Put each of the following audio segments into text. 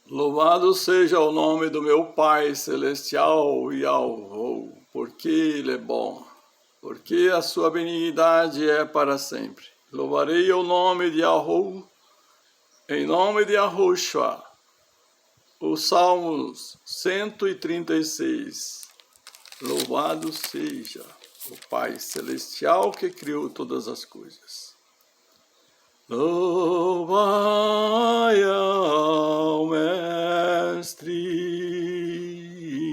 Louvado seja o nome do meu Pai Celestial Yahweh, porque Ele é bom, porque a sua benignidade é para sempre. Louvarei o nome de Yahweh, em nome de Yahushua. O Salmos 136. Louvado seja o Pai Celestial que criou todas as coisas. Louvai ao Mestre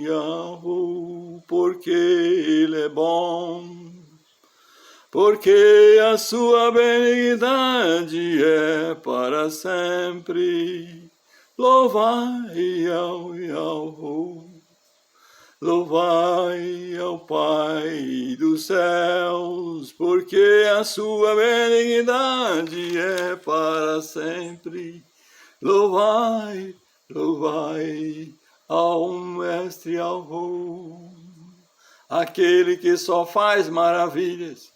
Yahweh, porque Ele é bom, porque a sua benignidade é para sempre. Louvai ao Yahweh, louvai ao Pai dos céus, porque a sua benignidade é para sempre. Louvai, louvai ao Mestre Yahweh, aquele que só faz maravilhas,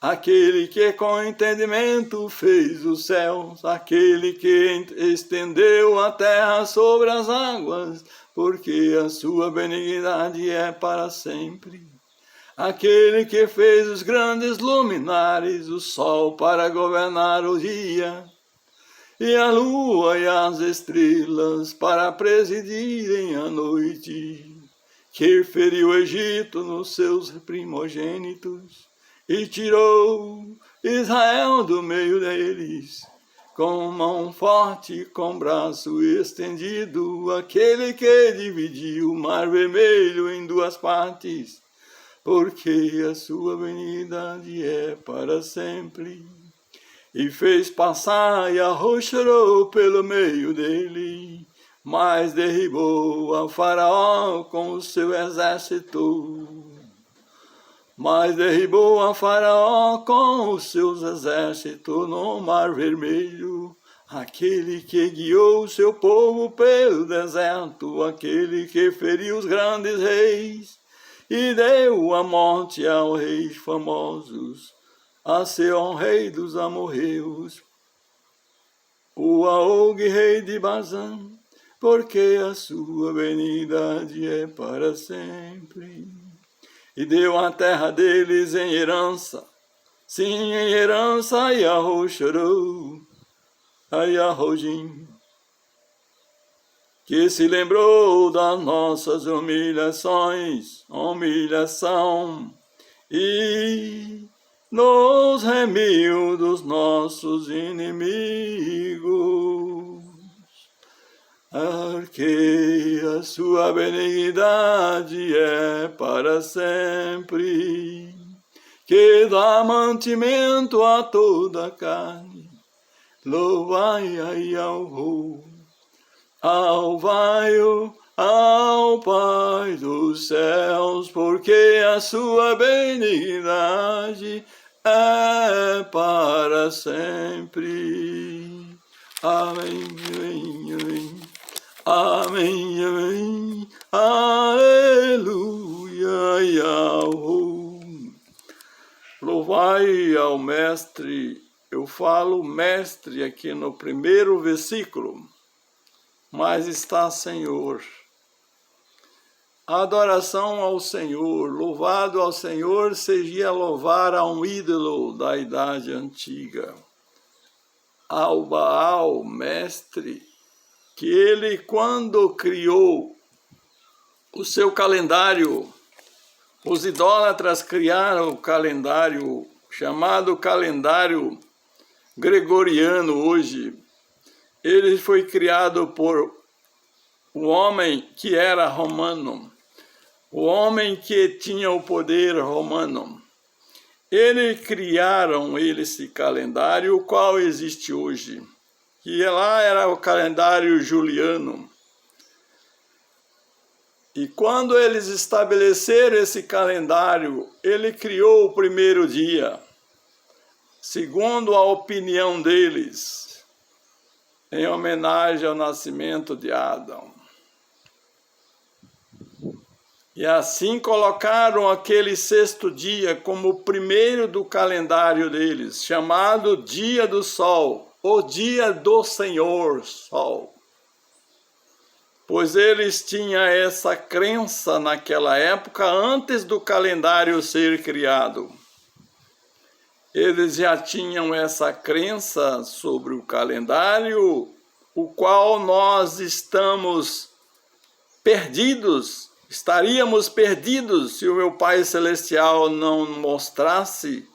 aquele que com entendimento fez os céus, aquele que estendeu a terra sobre as águas, porque a sua benignidade é para sempre. Aquele que fez os grandes luminares, o sol para governar o dia, e a lua e as estrelas para presidirem a noite, que feriu o Egito nos seus primogênitos, e tirou Israel do meio deles, com mão forte, com braço estendido, aquele que dividiu o mar vermelho em duas partes, porque a sua benignidade é para sempre. E fez passar Yahushua pelo meio dele, mas derribou a Faraó com o seu exército. Mas derribou a Faraó com os seus exércitos no Mar Vermelho, aquele que guiou o seu povo pelo deserto, aquele que feriu os grandes reis e deu a morte aos reis famosos, a Seom, rei dos amorreus, o Aog, rei de Bazã, porque a sua benignidade é para sempre. E deu a terra deles em herança, sim, em herança, a Yahushua, a Yahudim, que se lembrou das nossas humilhação, e nos remiu dos nossos inimigos, porque a sua benignidade é para sempre, que dá mantimento a toda a carne. Louvai a Yahweh, louvai-o ao Pai dos céus, porque a sua benignidade é para sempre. Amém, amém, amém. Amém, amém, aleluia, Yahweh. Louvai ao Mestre, eu falo Mestre aqui no primeiro versículo, mas está Senhor. Adoração ao Senhor, louvado ao Senhor, seja louvar a um ídolo da idade antiga, ao Baal, mestre, que ele, quando criou o seu calendário, os idólatras criaram o calendário, chamado calendário gregoriano hoje. Ele foi criado por um homem que era romano, o homem que tinha o poder romano. Eles criaram esse calendário, o qual existe hoje, que lá era o calendário juliano. E quando eles estabeleceram esse calendário, ele criou o primeiro dia, segundo a opinião deles, em homenagem ao nascimento de Adão. E assim colocaram aquele sexto dia como o primeiro do calendário deles, chamado Dia do Sol, o Dia do Senhor Sol. pois eles tinham essa crença naquela época, antes do calendário ser criado. Eles já tinham essa crença sobre o calendário, o qual nós estamos perdidos, estaríamos perdidos se o meu Pai Celestial não mostrasse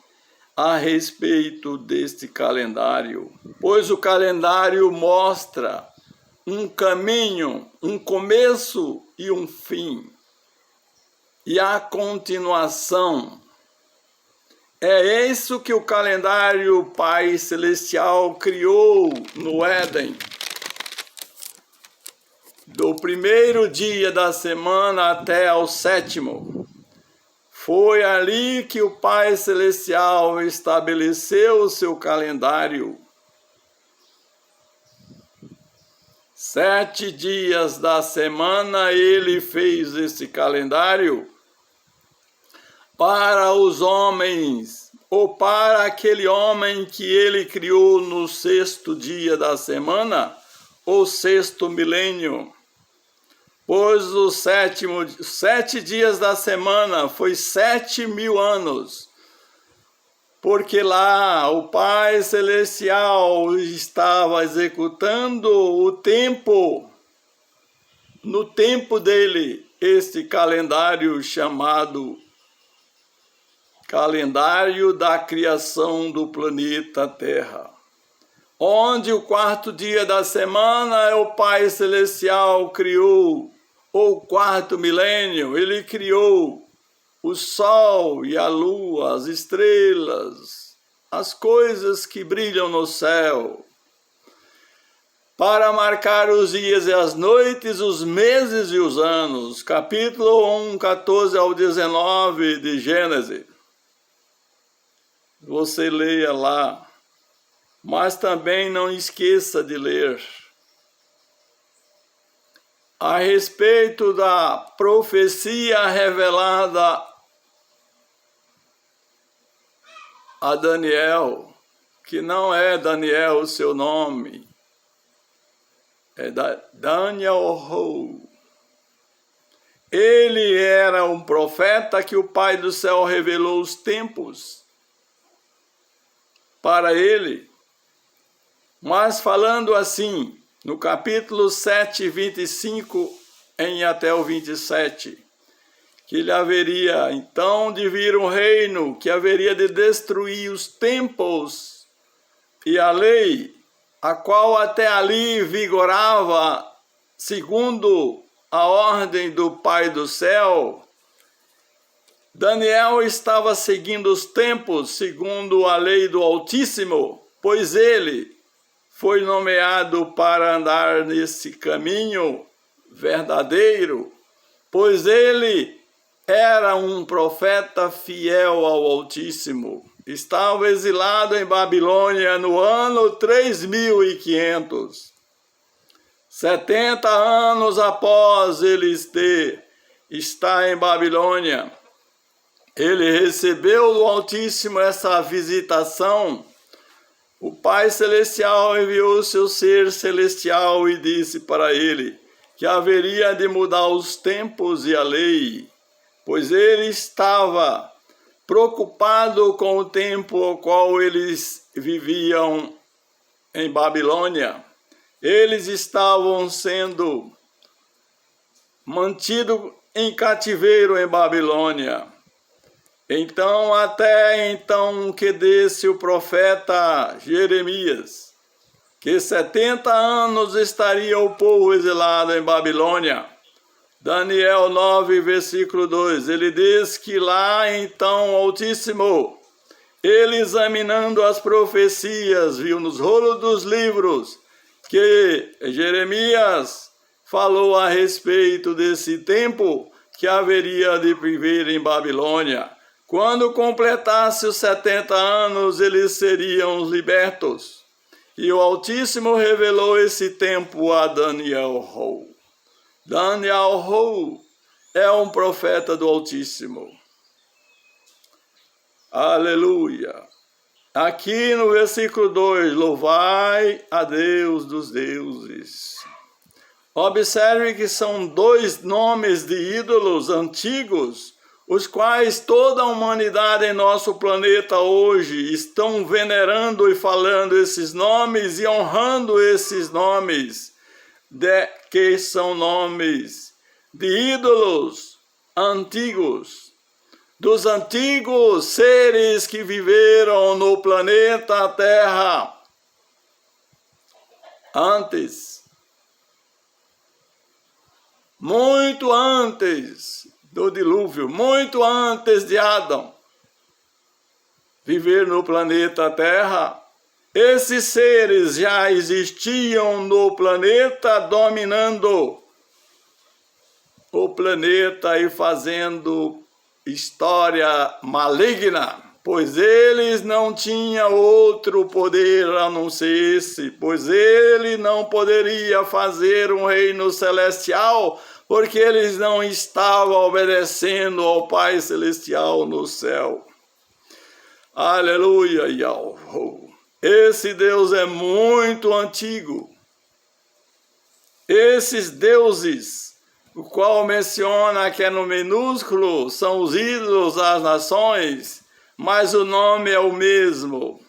a respeito deste calendário, pois o calendário mostra um caminho, um começo e um fim, e a continuação. É isso que o calendário Pai Celestial criou no Éden. Do primeiro dia da semana até ao sétimo. Foi ali que o Pai Celestial estabeleceu o seu calendário. 7 dias da semana ele fez esse calendário para os homens, ou para aquele homem que ele criou no 6º dia da semana, ou 6º milênio. Pois os 7 dias da semana foi 7.000 anos, porque lá o Pai Celestial estava executando o tempo, no tempo dele, este calendário chamado calendário da criação do planeta Terra, onde o 4º dia da semana o Pai Celestial criou o 4º milênio. Ele criou o sol e a lua, as estrelas, as coisas que brilham no céu, para marcar os dias e as noites, os meses e os anos. Capítulo 1, 14 ao 19 de Gênesis. Você leia lá, mas também não esqueça de ler a respeito da profecia revelada a Daniel, que não é Daniel o seu nome, é Daniel Ho. Ele era um profeta que o Pai do Céu revelou os tempos para ele, mas falando assim, no capítulo 7, 25 em até o 27, que ele haveria então de vir um reino que haveria de destruir os tempos e a lei, a qual até ali vigorava segundo a ordem do Pai do Céu. Daniel estava seguindo os tempos segundo a lei do Altíssimo, pois ele foi nomeado para andar nesse caminho verdadeiro, pois ele era um profeta fiel ao Altíssimo. Estava exilado em Babilônia no ano 3500. 70 anos após ele estar em Babilônia, ele recebeu do Altíssimo essa visitação. O Pai Celestial enviou seu ser celestial e disse para ele que haveria de mudar os tempos e a lei, pois ele estava preocupado com o tempo ao qual eles viviam em Babilônia. Eles estavam sendo mantidos em cativeiro em Babilônia. Então, até então que disse o profeta Jeremias, que 70 anos estaria o povo exilado em Babilônia. Daniel 9, versículo 2, ele diz que lá então o Altíssimo, ele examinando as profecias, viu nos rolos dos livros que Jeremias falou a respeito desse tempo que haveria de viver em Babilônia. Quando completasse os 70 anos, eles seriam libertos. E o Altíssimo revelou esse tempo a Daniel Ho. Daniel Ho é um profeta do Altíssimo. Aleluia. Aqui no versículo 2, louvai a Deus dos deuses. Observe que são 2 nomes de ídolos antigos, os quais toda a humanidade em nosso planeta hoje estão venerando e falando esses nomes e honrando esses nomes, que são nomes de ídolos antigos, dos antigos seres que viveram no planeta Terra antes, muito antes do dilúvio, muito antes de Adão viver no planeta Terra. Esses seres já existiam no planeta, dominando o planeta e fazendo história maligna, pois eles não tinham outro poder a não ser esse, pois ele não poderia fazer um reino celestial, porque eles não estavam obedecendo ao Pai Celestial no céu. Aleluia, Yahweh. Esse Deus é muito antigo. Esses deuses, o qual menciona que é no minúsculo, são os ídolos das nações, mas o nome é o mesmo.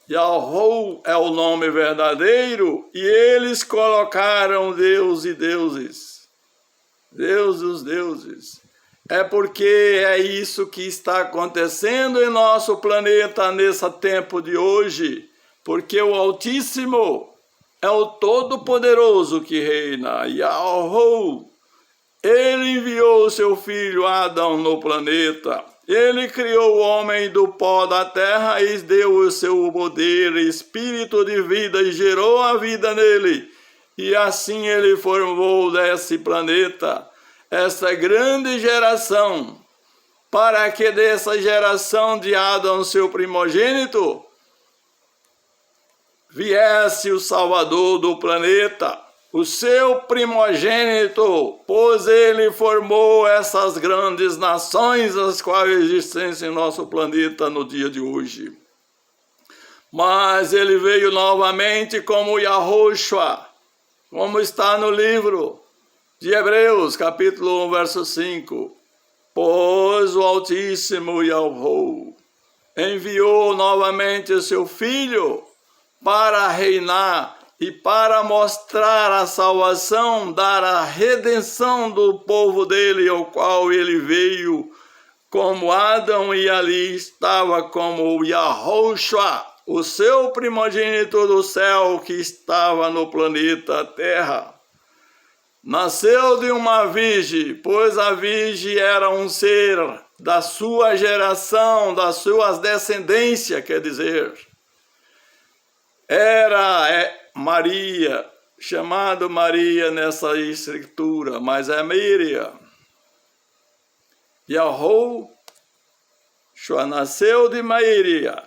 Yahweh é o nome verdadeiro, e eles colocaram Deus e deuses. Deus dos deuses. É porque é isso que está acontecendo em nosso planeta nesse tempo de hoje, porque o Altíssimo é o Todo-Poderoso que reina, Yahweh. Ele enviou o seu filho Adão no planeta. Ele criou o homem do pó da terra e deu o seu poder, espírito de vida, e gerou a vida nele. E assim ele formou desse planeta essa grande geração, para que dessa geração de Adão, seu primogênito, viesse o Salvador do planeta, o seu primogênito, pois ele formou essas grandes nações, as quais existem em nosso planeta no dia de hoje. Mas ele veio novamente como Yahushua, como está no livro de Hebreus, capítulo 1, verso 5. Pois o Altíssimo Yahweh enviou novamente o seu Filho para reinar e para mostrar a salvação, dar a redenção do povo dele, ao qual ele veio como Adão, e ali estava como Yahushua, o seu primogênito do céu que estava no planeta Terra. Nasceu de uma virgem, pois a virgem era um ser da sua geração, das suas descendências, quer dizer. Era Maria, chamada Maria nessa escritura, mas é Miriam. Yahushua nasceu de Maria.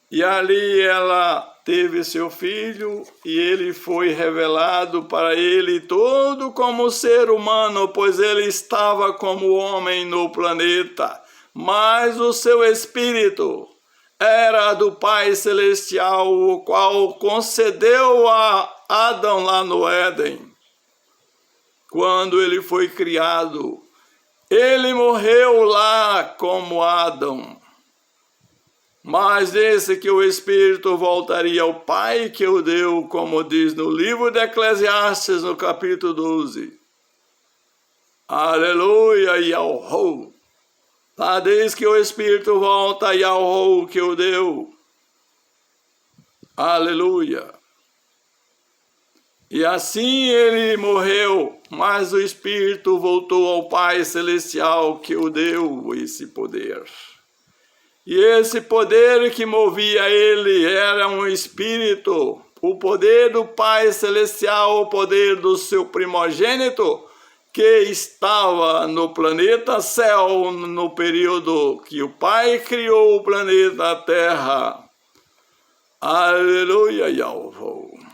E ali ela teve seu filho, e ele foi revelado para ele todo como ser humano, pois ele estava como homem no planeta, mas o seu espírito era do Pai Celestial, o qual concedeu a Adão lá no Éden. Quando ele foi criado, ele morreu lá como Adão. Mas disse que o Espírito voltaria ao Pai que o deu, como diz no livro de Eclesiastes, no capítulo 12. Aleluia, Yahweh. Lá diz que o Espírito volta a Yahweh que o deu. Aleluia. E assim ele morreu, mas o Espírito voltou ao Pai Celestial que o deu esse poder. E esse poder que movia ele era um espírito, o poder do Pai Celestial, o poder do seu primogênito, que estava no planeta Céu, no período que o Pai criou o planeta Terra. Aleluia, Yahweh.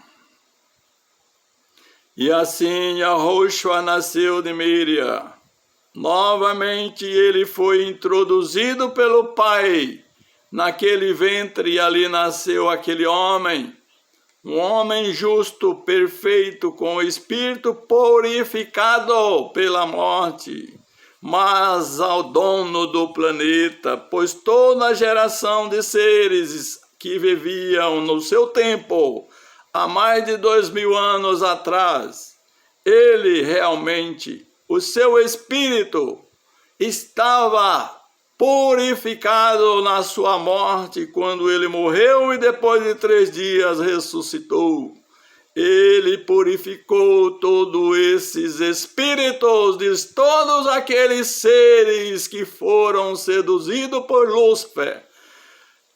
E assim Yahushua nasceu de Miriam. Novamente ele foi introduzido pelo Pai naquele ventre, e ali nasceu aquele homem, um homem justo, perfeito, com o espírito purificado pela morte, mas ao dono do planeta, pois toda geração de seres que viviam no seu tempo, há mais de 2000 anos atrás, ele realmente, o seu espírito, estava purificado na sua morte, quando ele morreu e depois de 3 dias ressuscitou. Ele purificou todos esses espíritos de todos aqueles seres que foram seduzidos por Lúcifer.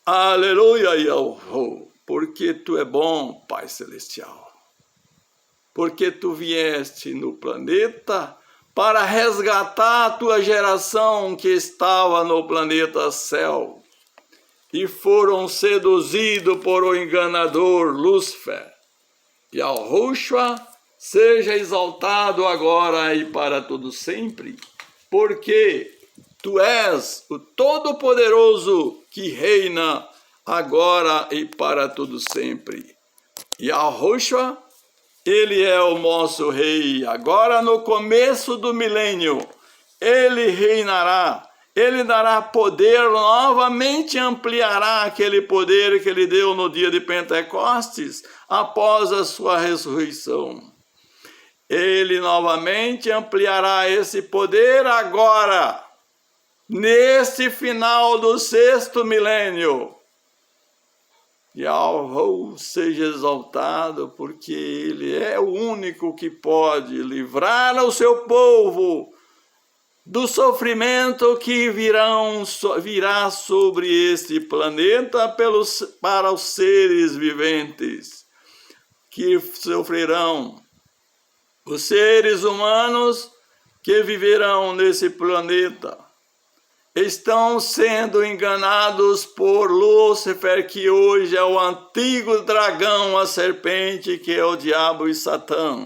Aleluia, Yahweh, porque tu é bom, Pai Celestial. Porque tu vieste no planeta para resgatar a tua geração que estava no planeta céu e foram seduzidos por o enganador Lúcifer. Yahushua seja exaltado agora e para todo sempre, porque tu és o Todo-Poderoso que reina agora e para todo sempre. Yahushua, ele é o nosso rei, agora no começo do milênio, ele reinará, ele dará poder, novamente ampliará aquele poder que ele deu no dia de Pentecostes, após a sua ressurreição. Ele novamente ampliará esse poder agora, neste final do 6º milênio. Yahweh seja exaltado, porque ele é o único que pode livrar o seu povo do sofrimento que virá sobre este planeta para os seres viventes que sofrerão. Os seres humanos que viverão nesse planeta estão sendo enganados por Lúcifer, que hoje é o antigo dragão, a serpente, que é o diabo e Satã,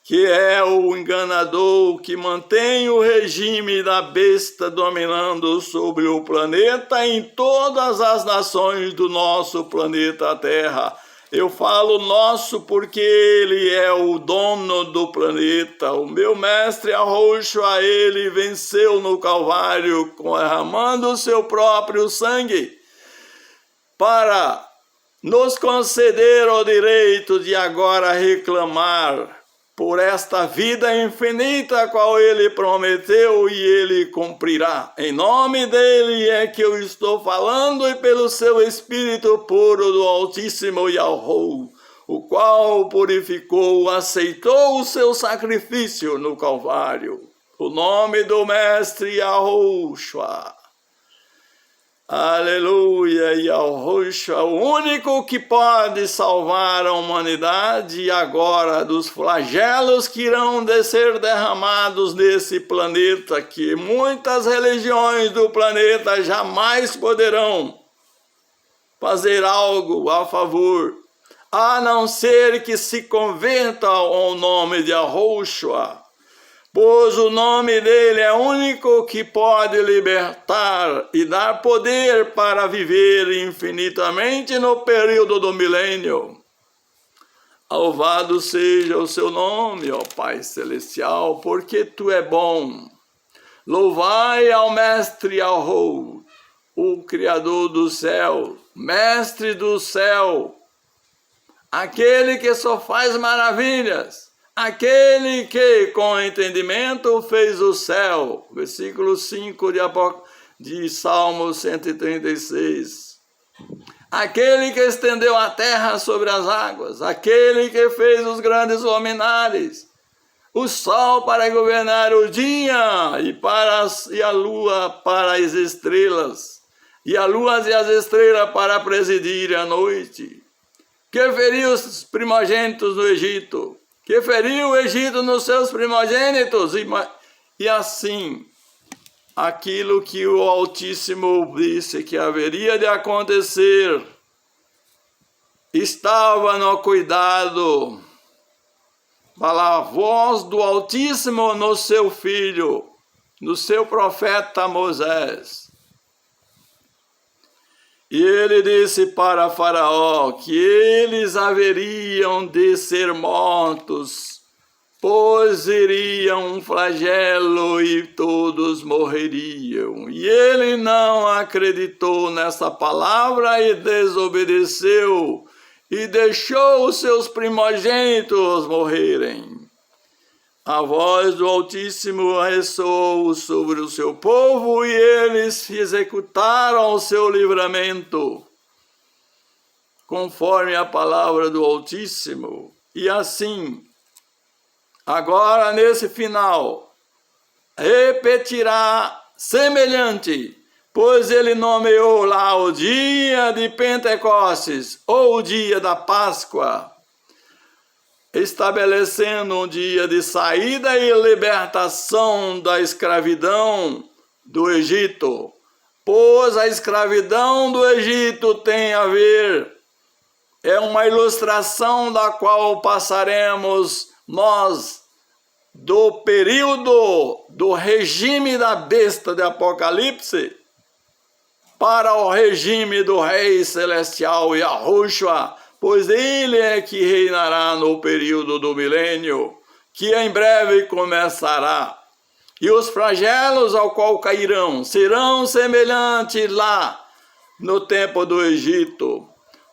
que é o enganador que mantém o regime da besta dominando sobre o planeta em todas as nações do nosso planeta Terra. Eu falo nosso porque ele é o dono do planeta. O meu mestre Yahushua, ele venceu no Calvário, derramando o seu próprio sangue, para nos conceder o direito de agora reclamar por esta vida infinita a qual ele prometeu e ele cumprirá. Em nome dele é que eu estou falando, e pelo seu Espírito puro do Altíssimo Yahweh, o qual purificou, aceitou o seu sacrifício no Calvário. O nome do Mestre Yahushua. Aleluia, Yahushua, o único que pode salvar a humanidade agora dos flagelos que irão ser derramados nesse planeta, que muitas religiões do planeta jamais poderão fazer algo a favor, a não ser que se convertam ao nome de Yahushua, pois o nome dele é o único que pode libertar e dar poder para viver infinitamente no período do milênio. Louvado seja o seu nome, ó Pai Celestial, porque tu é bom. Louvai ao Mestre Yahweh, o Criador do céu, Mestre do céu, aquele que só faz maravilhas, aquele que com entendimento fez o céu. Versículo 5 de Salmo 136. Aquele que estendeu a terra sobre as águas, aquele que fez os grandes luminares, o sol para governar o dia e a lua para as estrelas, e a lua e as estrelas para presidir a noite, que feriu os primogênitos no Egito, que feriu o Egito nos seus primogênitos, e assim, aquilo que o Altíssimo disse que haveria de acontecer, estava no cuidado, para a voz do Altíssimo no seu Filho, no seu profeta Moisés. E ele disse para Faraó que eles haveriam de ser mortos, pois iria um flagelo e todos morreriam. E ele não acreditou nessa palavra e desobedeceu, e deixou os seus primogênitos morrerem. A voz do Altíssimo ressoou sobre o seu povo e eles executaram o seu livramento, conforme a palavra do Altíssimo. E assim, agora nesse final, repetirá semelhante, pois ele nomeou lá o dia de Pentecostes, ou o dia da Páscoa, estabelecendo um dia de saída e libertação da escravidão do Egito, pois a escravidão do Egito tem a ver, é uma ilustração da qual passaremos nós do período do regime da besta de Apocalipse para o regime do Rei Celestial Yahushua, pois ele é que reinará no período do milênio, que em breve começará. E os flagelos ao qual cairão serão semelhantes lá no tempo do Egito.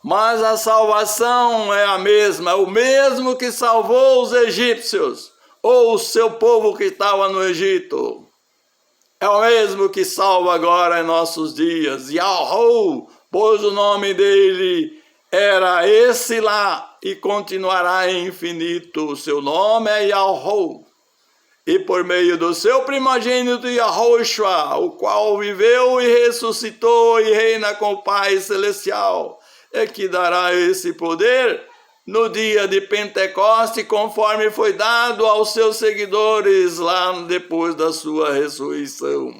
Mas a salvação é a mesma, o mesmo que salvou os egípcios, ou o seu povo que estava no Egito. É o mesmo que salva agora em nossos dias. Yahweh, pois o nome dele era esse lá e continuará infinito. O seu nome é Yahweh. E por meio do seu primogênito Yahushua, o qual viveu e ressuscitou e reina com o Pai Celestial, é que dará esse poder no dia de Pentecoste, conforme foi dado aos seus seguidores lá depois da sua ressurreição.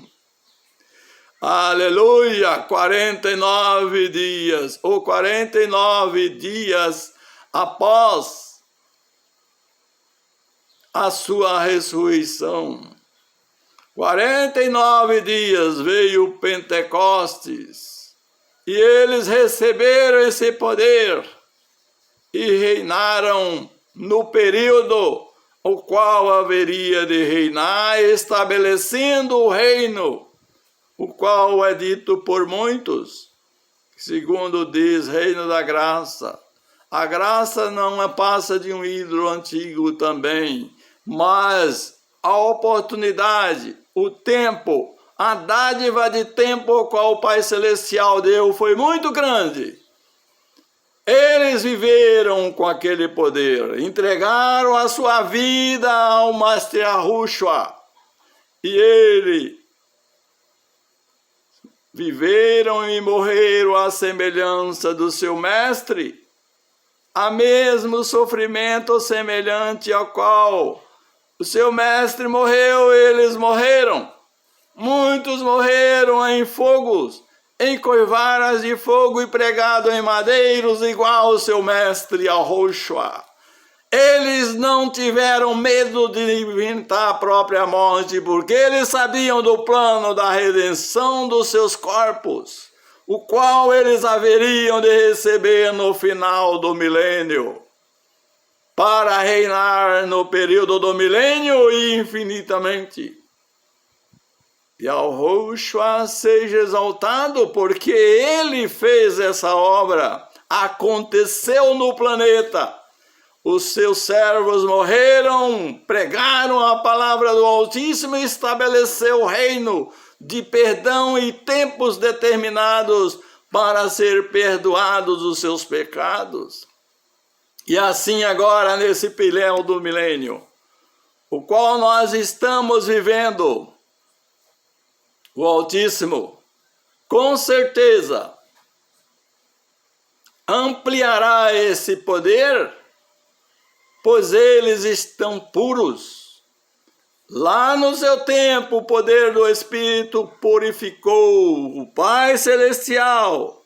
Aleluia! 49 dias, ou 49 dias após a sua ressurreição. 49 dias veio Pentecostes, e eles receberam esse poder e reinaram no período o qual haveria de reinar, estabelecendo o reino, o qual é dito por muitos, segundo diz, reino da graça. A graça não passa de um ídolo antigo também, mas a oportunidade, o tempo, a dádiva de tempo ao qual o Pai Celestial deu foi muito grande. Eles viveram com aquele poder, entregaram a sua vida ao Mestre Yahushua, e ele viveram e morreram à semelhança do seu mestre, a mesmo sofrimento semelhante ao qual o seu mestre morreu, eles morreram. Muitos morreram em fogos, em coivaras de fogo e pregado em madeiros, igual ao seu mestre Yahushua. Eles não tiveram medo de inventar a própria morte, porque eles sabiam do plano da redenção dos seus corpos, o qual eles haveriam de receber no final do milênio, para reinar no período do milênio e infinitamente. Yahushua seja exaltado, porque ele fez essa obra, aconteceu no planeta. Os seus servos morreram, pregaram a palavra do Altíssimo e estabeleceu o reino de perdão e tempos determinados para ser perdoados os seus pecados. E assim agora, nesse piléu do milênio, o qual nós estamos vivendo, o Altíssimo, com certeza, ampliará esse poder, pois eles estão puros. Lá no seu tempo, o poder do Espírito purificou. O Pai Celestial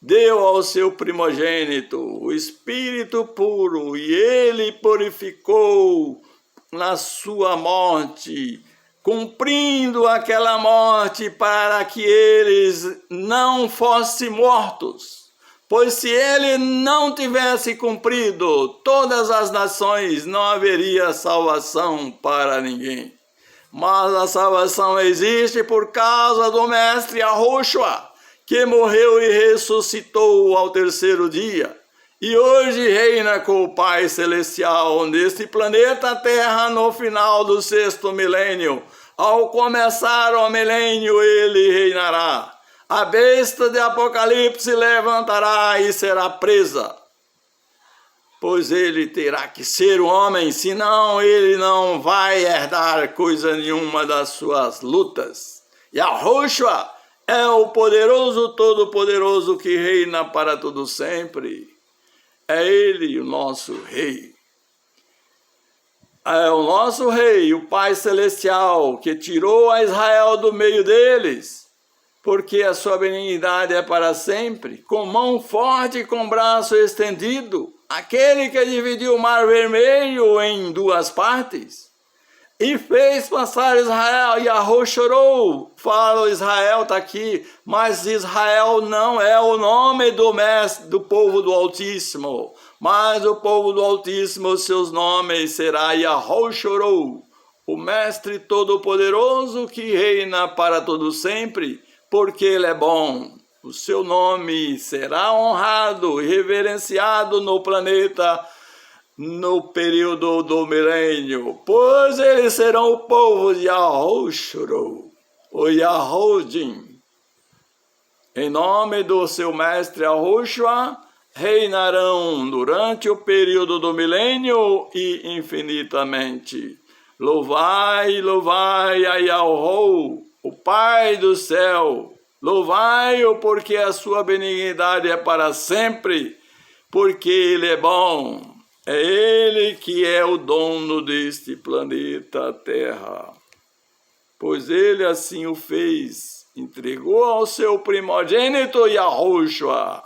deu ao seu primogênito o Espírito puro, e ele purificou na sua morte cumprindo aquela morte para que eles não fossem mortos. Pois se ele não tivesse cumprido todas as nações, não haveria salvação para ninguém. Mas a salvação existe por causa do Mestre Yahushua, que morreu e ressuscitou ao terceiro dia. E hoje reina com o Pai Celestial neste planeta Terra no final do 6º milênio. Ao começar o milênio, ele reinará. A besta de Apocalipse levantará e será presa, pois ele terá que ser um homem, senão ele não vai herdar coisa nenhuma das suas lutas. Yahushua é o poderoso, todo-poderoso que reina para todo sempre. É ele o nosso rei. É o nosso rei, o Pai Celestial, que tirou a Israel do meio deles, porque a sua benignidade é para sempre, com mão forte e com braço estendido, aquele que dividiu o Mar Vermelho em 2 partes, e fez passar Israel, Yahushua chorou. Fala, Israel está aqui, mas Israel não é o nome do mestre, do povo do Altíssimo, mas o povo do Altíssimo, seus nomes será Yahushua chorou, o Mestre Todo-Poderoso que reina para todo sempre, porque ele é bom. O seu nome será honrado e reverenciado no planeta no período do milênio, pois eles serão o povo de Yahushua, o Yahudim. Em nome do seu mestre Yahushua, reinarão durante o período do milênio e infinitamente. Louvai, louvai a Yahuwah, o Pai do céu. Louvai-o porque a sua benignidade é para sempre, porque ele é bom. É ele que é o dono deste planeta Terra. Pois ele assim o fez, entregou ao seu primogênito Yahushua.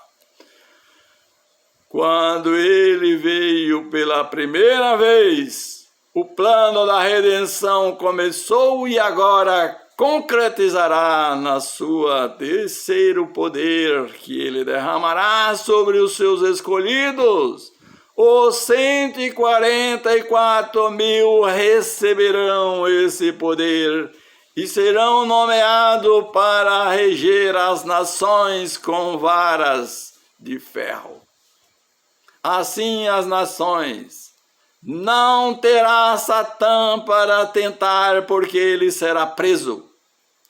Quando ele veio pela primeira vez, o plano da redenção começou e agora concretizará na sua terceiro poder que ele derramará sobre os seus escolhidos. Os 144 mil receberão esse poder e serão nomeados para reger as nações com varas de ferro. Assim as nações não terá Satã para tentar, porque ele será preso.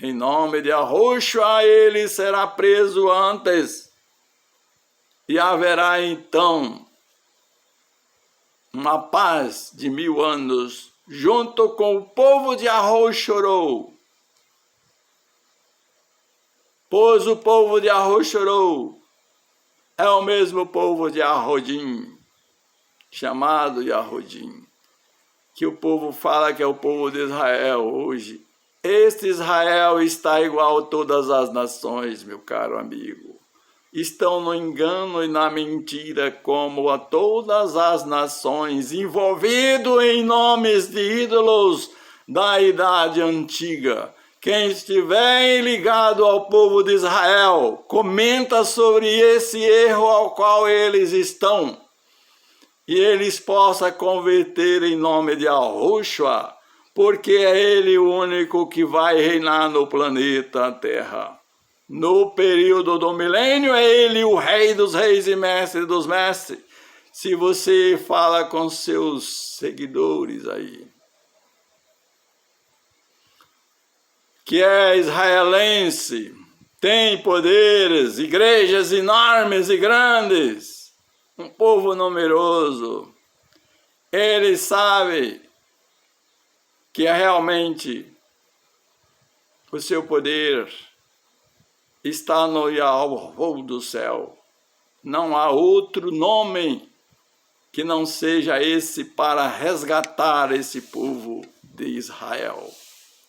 Em nome de Yahushua, ele será preso antes. E haverá então uma paz de 1000 anos, junto com o povo de Yahushua. Pois o povo de Yahushua é o mesmo povo de Yahudim, chamado Yahudim, que o povo fala que é o povo de Israel hoje. Este Israel está igual a todas as nações, meu caro amigo. Estão no engano e na mentira, como a todas as nações, envolvido em nomes de ídolos da idade antiga. Quem estiver ligado ao povo de Israel, comenta sobre esse erro ao qual eles estão, e eles possam converter em nome de Yahushua, porque é ele o único que vai reinar no planeta Terra. No período do milênio, é ele o rei dos reis e mestre dos mestres. Se você fala com seus seguidores aí, que é israelense, tem poderes, igrejas enormes e grandes, um povo numeroso, ele sabe que é realmente o seu poder está no Yahuwah do céu. Não há outro nome que não seja esse para resgatar esse povo de Israel.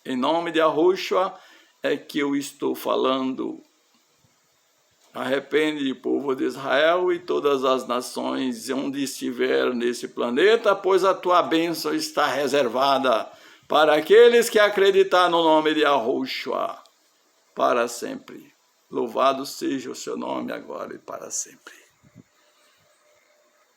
Em nome de Yahushua é que eu estou falando. Arrepende, povo de Israel e todas as nações onde estiver nesse planeta, pois a tua bênção está reservada para aqueles que acreditar no nome de Yahushua, para sempre. Louvado seja o seu nome agora e para sempre.